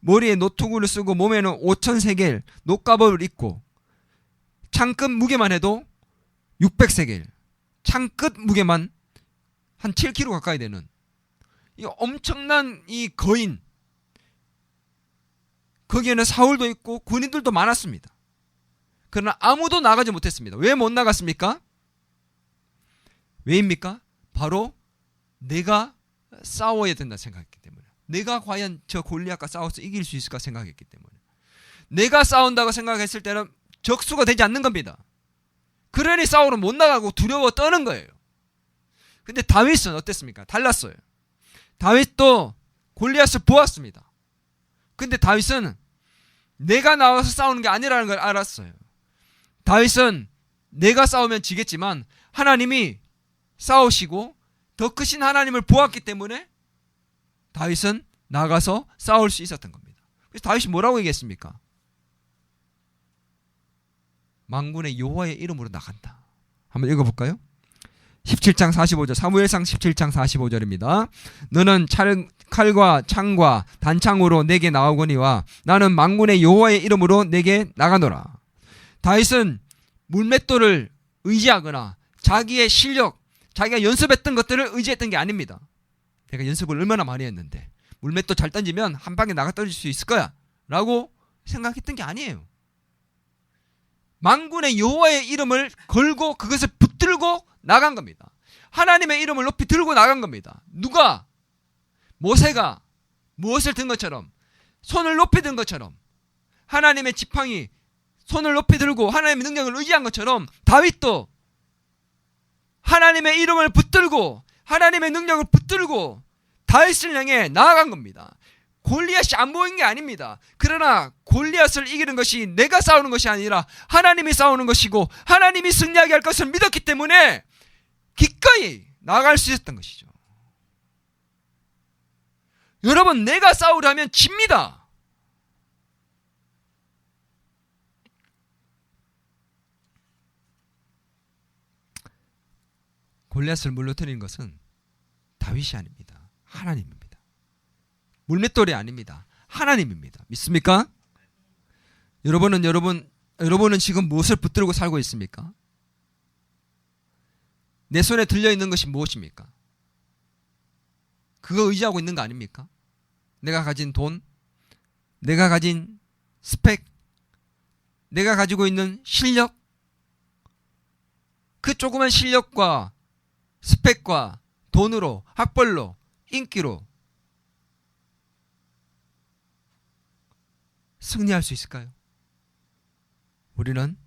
머리에 노트구를 쓰고 몸에는 5,000세겔 녹갑옷을 입고 창끝 무게만 해도 600세겔, 창끝 무게만 한 7kg 가까이 되는 이 엄청난 이 거인, 거기에는 사울도 있고 군인들도 많았습니다. 그러나 아무도 나가지 못했습니다. 왜 못 나갔습니까? 왜입니까? 바로 내가 싸워야 된다 생각했기 때문에. 내가 과연 저 골리앗과 싸워서 이길 수 있을까 생각했기 때문에. 내가 싸운다고 생각했을 때는 적수가 되지 않는 겁니다. 그러니 싸우러 못 나가고 두려워 떠는 거예요. 근데 다윗은 어땠습니까? 달랐어요. 다윗도 골리앗을 보았습니다. 근데 다윗은 내가 나와서 싸우는 게 아니라는 걸 알았어요. 다윗은 내가 싸우면 지겠지만 하나님이 싸우시고 더 크신 하나님을 보았기 때문에 다윗은 나가서 싸울 수 있었던 겁니다. 그래서 다윗이 뭐라고 얘기했습니까? 만군의 여호와의 이름으로 나간다. 한번 읽어볼까요? 17장 45절, 사무엘상 17장 45절입니다. 너는 칼과 창과 단창으로 내게 나오거니와 나는 만군의 여호와의 이름으로 내게 나가노라. 다윗은 물맷돌을 의지하거나 자기의 실력, 자기가 연습했던 것들을 의지했던 게 아닙니다. 내가 연습을 얼마나 많이 했는데 물맷돌 잘 던지면 한 방에 나가 떨어질 수 있을 거야 라고 생각했던 게 아니에요. 만군의 여호와의 이름을 걸고 그것을 붙들고 나간 겁니다. 하나님의 이름을 높이 들고 나간 겁니다. 누가? 모세가 무엇을 든 것처럼, 손을 높이 든 것처럼, 하나님의 지팡이 손을 높이 들고 하나님의 능력을 의지한 것처럼 다윗도 하나님의 이름을 붙들고 하나님의 능력을 붙들고 다윗을 향해 나아간 겁니다. 골리앗이 안 보인 게 아닙니다. 그러나 골리앗을 이기는 것이 내가 싸우는 것이 아니라 하나님이 싸우는 것이고 하나님이 승리하게 할 것을 믿었기 때문에 기꺼이 나아갈 수 있었던 것이죠. 여러분, 내가 싸우려면 집니다. 골리앗을 물러뜨리는 것은 다윗이 아닙니다. 하나님입니다. 물맷돌이 아닙니다. 하나님입니다. 믿습니까? 여러분은 지금 무엇을 붙들고 살고 있습니까? 내 손에 들려있는 것이 무엇입니까? 그거 의지하고 있는 거 아닙니까? 내가 가진 돈, 내가 가진 스펙, 내가 가지고 있는 실력, 그 조그만 실력과 스펙과 돈으로, 학벌로, 인기로 승리할 수 있을까요? 우리는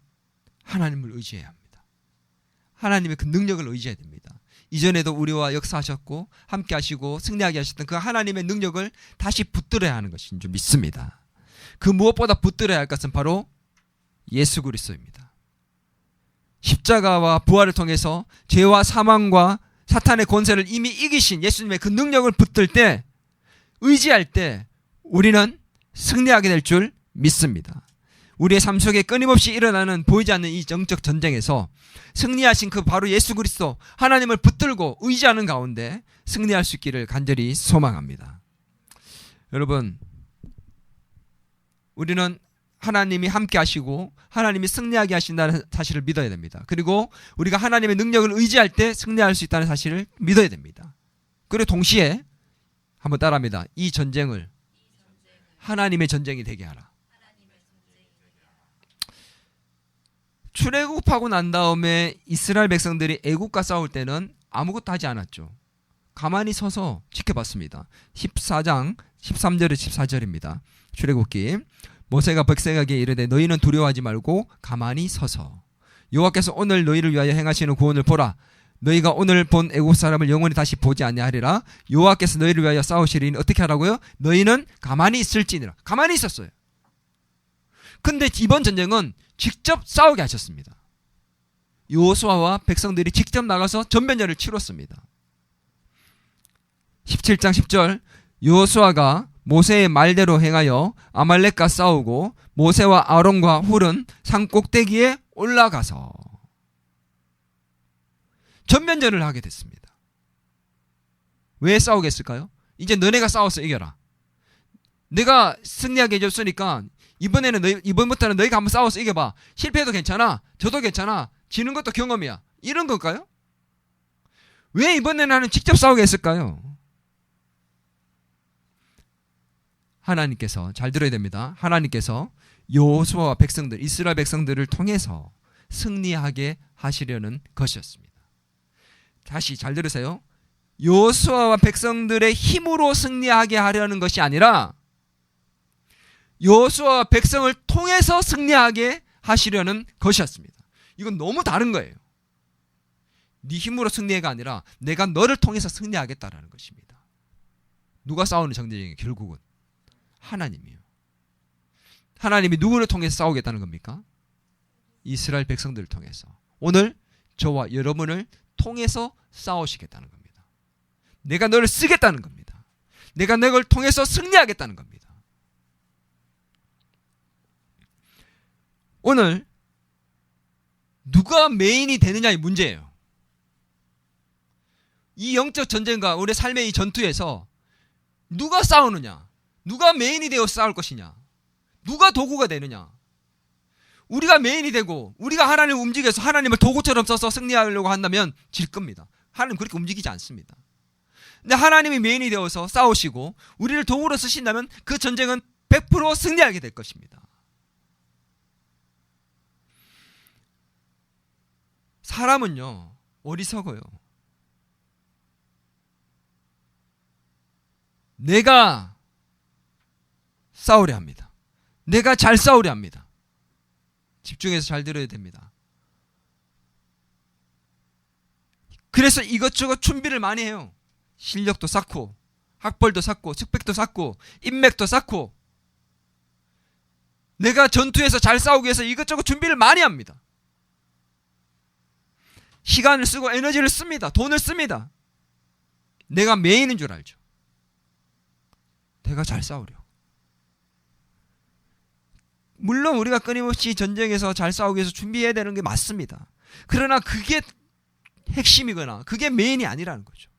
하나님을 의지해야 합니다. 하나님의 그 능력을 의지해야 됩니다. 이전에도 우리와 역사하셨고 함께 하시고 승리하게 하셨던 그 하나님의 능력을 다시 붙들어야 하는 것인 줄 믿습니다. 그 무엇보다 붙들어야 할 것은 바로 예수 그리스도입니다. 십자가와 부활을 통해서 죄와 사망과 사탄의 권세를 이미 이기신 예수님의 그 능력을 붙들 때, 의지할 때 우리는 승리하게 될 줄 믿습니다. 우리의 삶 속에 끊임없이 일어나는 보이지 않는 이 영적 전쟁에서 승리하신 그 바로 예수 그리스도 하나님을 붙들고 의지하는 가운데 승리할 수 있기를 간절히 소망합니다. 여러분, 우리는 하나님이 함께 하시고 하나님이 승리하게 하신다는 사실을 믿어야 됩니다. 그리고 우리가 하나님의 능력을 의지할 때 승리할 수 있다는 사실을 믿어야 됩니다. 그리고 동시에 한번 따라합니다. 이 전쟁을 하나님의 전쟁이 되게 하라. 출애굽하고 난 다음에 이스라엘 백성들이 애국과 싸울 때는 아무것도 하지 않았죠. 가만히 서서 지켜봤습니다. 14장 13절에 14절입니다. 출애굽기. 모세가 백성에게 이르되 너희는 두려워하지 말고 가만히 서서 여호와께서 오늘 너희를 위하여 행하시는 구원을 보라. 너희가 오늘 본 애국 사람을 영원히 다시 보지 아니하리라. 여호와께서 너희를 위하여 싸우시리니 어떻게 하라고요? 너희는 가만히 있을지니라. 가만히 있었어요. 근데 이번 전쟁은 직접 싸우게 하셨습니다. 여호수아와 백성들이 직접 나가서 전면전을 치렀습니다. 17장 10절 여호수아가 모세의 말대로 행하여 아말렉과 싸우고 모세와 아론과 훌은 산 꼭대기에 올라가서 전면전을 하게 됐습니다. 왜 싸우겠을까요? 이제 너네가 싸워서 이겨라. 내가 승리하게 해줬으니까 이번부터는 너희가 한번 싸워서 이겨봐. 실패해도 괜찮아. 져도 괜찮아. 지는 것도 경험이야. 이런 걸까요? 왜 이번에는 하나님 직접 싸우게 했을까요? 하나님께서, 잘 들어야 됩니다. 하나님께서 여호수아와 백성들, 이스라엘 백성들을 통해서 승리하게 하시려는 것이었습니다. 다시 잘 들으세요. 여호수아와 백성들의 힘으로 승리하게 하려는 것이 아니라 여호수아와 백성을 통해서 승리하게 하시려는 것이었습니다. 이건 너무 다른 거예요. 네 힘으로 승리가 아니라 내가 너를 통해서 승리하겠다라는 것입니다. 누가 싸우는 전쟁이에요? 결국은 하나님이요. 하나님이 누구를 통해서 싸우겠다는 겁니까? 이스라엘 백성들을 통해서. 오늘 저와 여러분을 통해서 싸우시겠다는 겁니다. 내가 너를 쓰겠다는 겁니다. 내가 너를 통해서 승리하겠다는 겁니다. 오늘 누가 메인이 되느냐의 문제예요. 이 영적 전쟁과 우리 삶의 이 전투에서 누가 싸우느냐, 누가 메인이 되어 싸울 것이냐, 누가 도구가 되느냐. 우리가 메인이 되고 우리가 하나님을 움직여서 하나님을 도구처럼 써서 승리하려고 한다면 질 겁니다. 하나님 그렇게 움직이지 않습니다. 근데 하나님이 메인이 되어서 싸우시고 우리를 도구로 쓰신다면 그 전쟁은 100% 승리하게 될 것입니다. 사람은요, 어리석어요. 내가 싸우려 합니다. 내가 잘 싸우려 합니다. 집중해서 잘 들어야 됩니다. 그래서 이것저것 준비를 많이 해요. 실력도 쌓고 학벌도 쌓고 스펙도 쌓고 인맥도 쌓고 내가 전투에서 잘 싸우기 위해서 이것저것 준비를 많이 합니다. 시간을 쓰고 에너지를 씁니다. 돈을 씁니다. 내가 메인인 줄 알죠. 내가 잘 싸우려. 물론 우리가 끊임없이 전쟁에서 잘 싸우기 위해서 준비해야 되는 게 맞습니다. 그러나 그게 핵심이거나 그게 메인이 아니라는 거죠.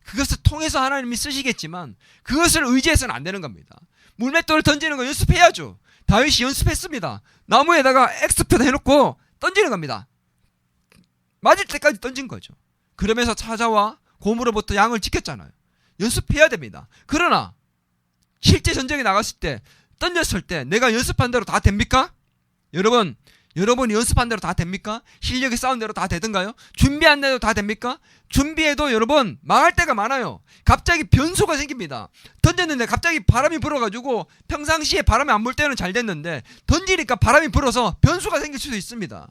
그것을 통해서 하나님이 쓰시겠지만 그것을 의지해서는 안 되는 겁니다. 물맷돌을 던지는 거 연습해야죠. 다윗이 연습했습니다. 나무에다가 X표도 해놓고 던지는 겁니다. 맞을 때까지 던진 거죠. 그러면서 사자와 곰으로부터 양을 지켰잖아요. 연습해야 됩니다. 그러나 실제 전쟁에 나갔을 때 던졌을 때 내가 연습한 대로 다 됩니까? 여러분이 연습한 대로 다 됩니까? 실력이 쌓은 대로 다 되던가요? 준비한 대로 다 됩니까? 준비해도 여러분 망할 때가 많아요. 갑자기 변수가 생깁니다. 던졌는데 갑자기 바람이 불어가지고 평상시에 바람이 안 불 때는 잘 됐는데 던지니까 바람이 불어서 변수가 생길 수도 있습니다.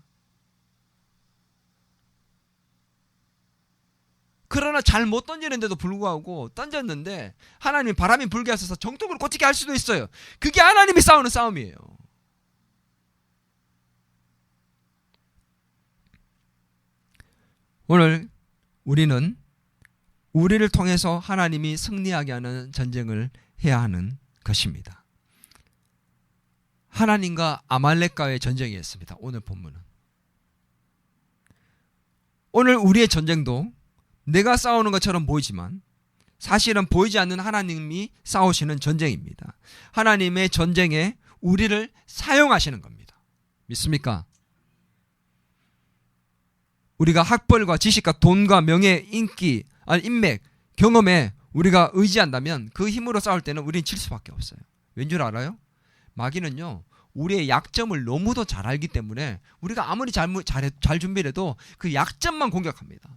그러나 잘 못 던지는데도 불구하고 던졌는데 하나님이 바람이 불게 하셔서 정통으로 꽂히게 할 수도 있어요. 그게 하나님이 싸우는 싸움이에요. 오늘 우리는 우리를 통해서 하나님이 승리하게 하는 전쟁을 해야 하는 것입니다. 하나님과 아말렉과의 전쟁이었습니다. 오늘 본문은. 오늘 우리의 전쟁도 내가 싸우는 것처럼 보이지만 사실은 보이지 않는 하나님이 싸우시는 전쟁입니다. 하나님의 전쟁에 우리를 사용하시는 겁니다. 믿습니까? 우리가 학벌과 지식과 돈과 명예, 인기, 인맥, 경험에 우리가 의지한다면 그 힘으로 싸울 때는 우리는 질 수밖에 없어요. 왠 줄 알아요? 마귀는요, 우리의 약점을 너무도 잘 알기 때문에 우리가 아무리 잘 준비를 해도 그 약점만 공격합니다.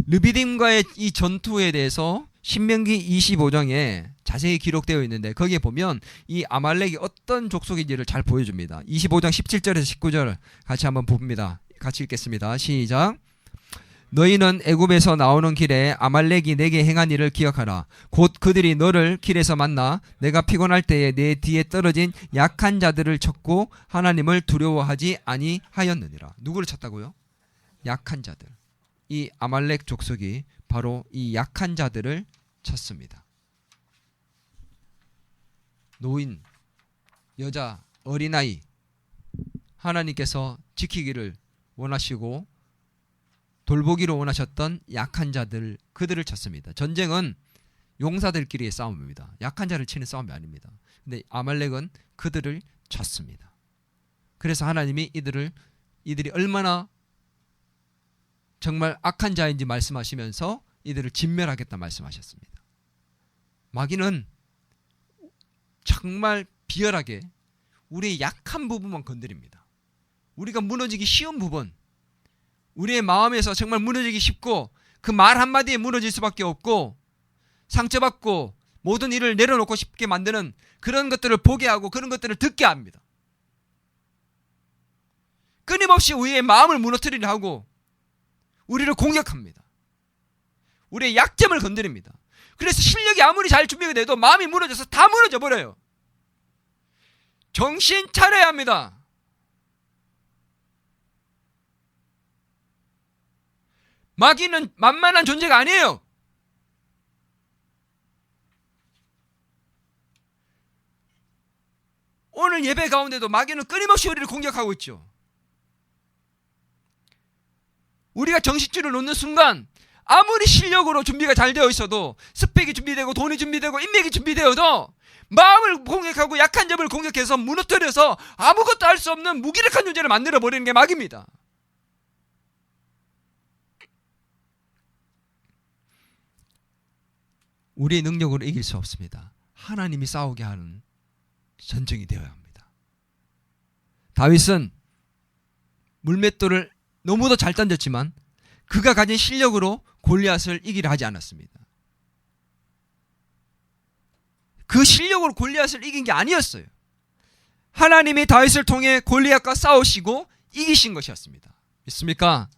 르비딤과의 이 전투에 대해서 신명기 25장에 자세히 기록되어 있는데 거기에 보면 이 아말렉이 어떤 족속인지를 잘 보여줍니다. 25장 17절에서 19절 같이 한번 봅니다. 같이 읽겠습니다. 시작. 너희는 애굽에서 나오는 길에 아말렉이 내게 행한 일을 기억하라. 곧 그들이 너를 길에서 만나 내가 피곤할 때에 내 뒤에 떨어진 약한 자들을 쳤고 하나님을 두려워하지 아니하였느니라. 누구를 쳤다고요? 약한 자들. 이 아말렉 족속이 바로 이 약한 자들을 쳤습니다. 노인, 여자, 어린아이, 하나님께서 지키기를 원하시고 돌보기를 원하셨던 약한 자들, 그들을 쳤습니다. 전쟁은 용사들끼리의 싸움입니다. 약한 자를 치는 싸움이 아닙니다. 근데 아말렉은 그들을 쳤습니다. 그래서 하나님이 이들이 얼마나 정말 악한 자인지 말씀하시면서 이들을 진멸하겠다 말씀하셨습니다. 마귀는 정말 비열하게 우리의 약한 부분만 건드립니다. 우리가 무너지기 쉬운 부분, 우리의 마음에서 정말 무너지기 쉽고 그 말 한마디에 무너질 수밖에 없고 상처받고 모든 일을 내려놓고 싶게 만드는 그런 것들을 보게 하고 그런 것들을 듣게 합니다. 끊임없이 우리의 마음을 무너뜨리려 하고 우리를 공격합니다. 우리의 약점을 건드립니다. 그래서 실력이 아무리 잘 준비가 돼도 마음이 무너져서 다 무너져 버려요. 정신 차려야 합니다. 마귀는 만만한 존재가 아니에요. 오늘 예배 가운데도 마귀는 끊임없이 우리를 공격하고 있죠. 우리가 정신줄을 놓는 순간 아무리 실력으로 준비가 잘 되어 있어도 스펙이 준비되고 돈이 준비되고 인맥이 준비되어도 마음을 공격하고 약한 점을 공격해서 무너뜨려서 아무것도 할 수 없는 무기력한 존재를 만들어버리는 게 마귀입니다. 우리의 능력으로 이길 수 없습니다. 하나님이 싸우게 하는 전쟁이 되어야 합니다. 다윗은 물맷돌을 너무도 잘 던졌지만 그가 가진 실력으로 골리앗을 이기려 하지 않았습니다. 그 실력으로 골리앗을 이긴 게 아니었어요. 하나님이 다윗을 통해 골리앗과 싸우시고 이기신 것이었습니다. 믿습니까?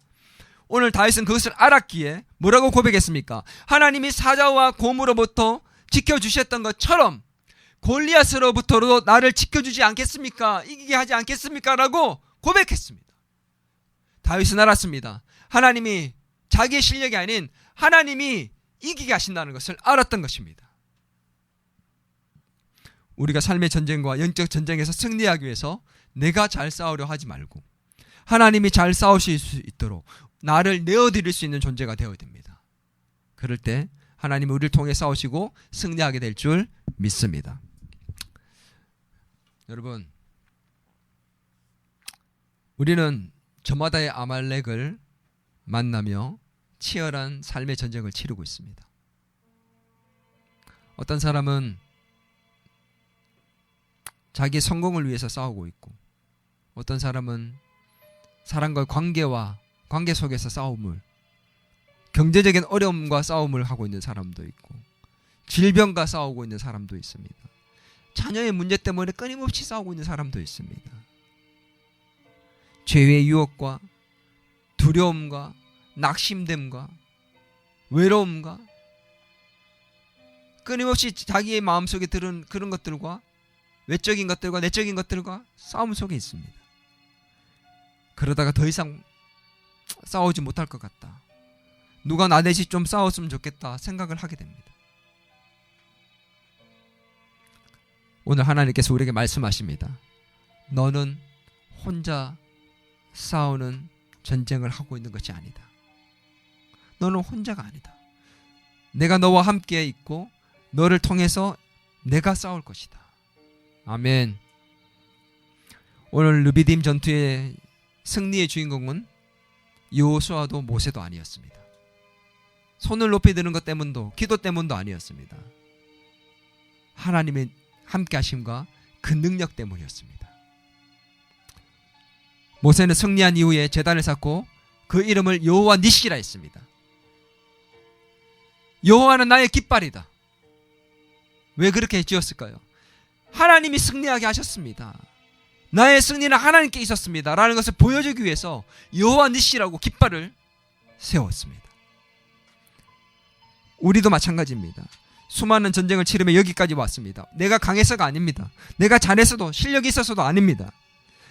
오늘 다윗은 그것을 알았기에 뭐라고 고백했습니까? 하나님이 사자와 곰으로부터 지켜주셨던 것처럼 골리앗으로부터도 나를 지켜주지 않겠습니까? 이기게 하지 않겠습니까? 라고 고백했습니다. 다윗은 알았습니다. 하나님이 자기의 실력이 아닌 하나님이 이기게 하신다는 것을 알았던 것입니다. 우리가 삶의 전쟁과 영적 전쟁에서 승리하기 위해서 내가 잘 싸우려 하지 말고 하나님이 잘 싸우실 수 있도록 나를 내어드릴 수 있는 존재가 되어야 됩니다. 그럴 때 하나님이 우리를 통해 싸우시고 승리하게 될 줄 믿습니다. 여러분, 우리는 저마다의 아말렉을 만나며 치열한 삶의 전쟁을 치르고 있습니다. 어떤 사람은 자기 성공을 위해서 싸우고 있고 어떤 사람은 사람과의 관계 속에서 싸움을, 경제적인 어려움과 싸움을 하고 있는 사람도 있고 질병과 싸우고 있는 사람도 있습니다. 자녀의 문제 때문에 끊임없이 싸우고 있는 사람도 있습니다. 죄의 유혹과 두려움과 낙심됨과 외로움과 끊임없이 자기의 마음속에 들은 그런 것들과 외적인 것들과 내적인 것들과 싸움 속에 있습니다. 그러다가 더 이상 싸우지 못할 것 같다. 누가 나 대신 좀 싸웠으면 좋겠다 생각을 하게 됩니다. 오늘 하나님께서 우리에게 말씀하십니다. 너는 혼자 싸우는 전쟁을 하고 있는 것이 아니다. 너는 혼자가 아니다. 내가 너와 함께 있고 너를 통해서 내가 싸울 것이다. 아멘. 오늘 르비딤 전투의 승리의 주인공은 여호수아도 모세도 아니었습니다. 손을 높이 드는 것 때문도 기도 때문도 아니었습니다. 하나님의 함께 하심과 그 능력 때문이었습니다. 모세는 승리한 이후에 제단을 쌓고 그 이름을 여호와 니시라 했습니다. 여호와는 나의 깃발이다. 왜 그렇게 지었을까요? 하나님이 승리하게 하셨습니다. 나의 승리는 하나님께 있었습니다 라는 것을 보여주기 위해서 여호와 니시라고 깃발을 세웠습니다. 우리도 마찬가지입니다. 수많은 전쟁을 치르며 여기까지 왔습니다. 내가 강해서가 아닙니다. 내가 잘해서도 실력이 있어서도 아닙니다.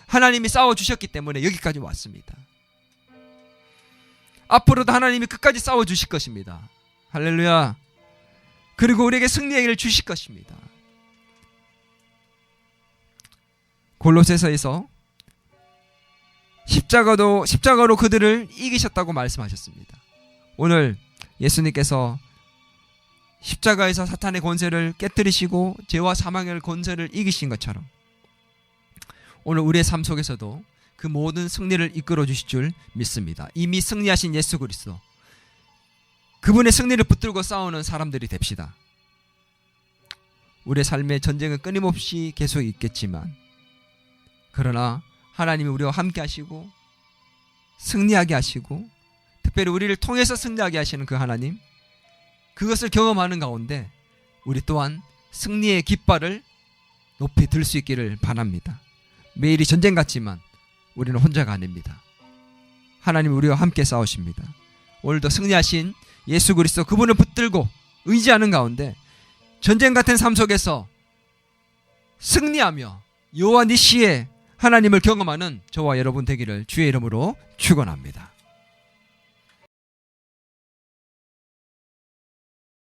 하나님이 싸워주셨기 때문에 여기까지 왔습니다. 앞으로도 하나님이 끝까지 싸워주실 것입니다. 할렐루야. 그리고 우리에게 승리의 길을 주실 것입니다. 골로새서에서 십자가로 그들을 이기셨다고 말씀하셨습니다. 오늘 예수님께서 십자가에서 사탄의 권세를 깨뜨리시고 죄와 사망의 권세를 이기신 것처럼 오늘 우리의 삶 속에서도 그 모든 승리를 이끌어 주실 줄 믿습니다. 이미 승리하신 예수 그리스도, 그분의 승리를 붙들고 싸우는 사람들이 됩시다. 우리의 삶의 전쟁은 끊임없이 계속 있겠지만 그러나 하나님이 우리와 함께 하시고 승리하게 하시고 특별히 우리를 통해서 승리하게 하시는 그 하나님, 그것을 경험하는 가운데 우리 또한 승리의 깃발을 높이 들 수 있기를 바랍니다. 매일이 전쟁 같지만 우리는 혼자가 아닙니다. 하나님 우리와 함께 싸우십니다. 오늘도 승리하신 예수 그리스도 그분을 붙들고 의지하는 가운데 전쟁 같은 삶 속에서 승리하며 여호와 니시의 하나님을 경험하는 저와 여러분 되기를 주의 이름으로 축원합니다.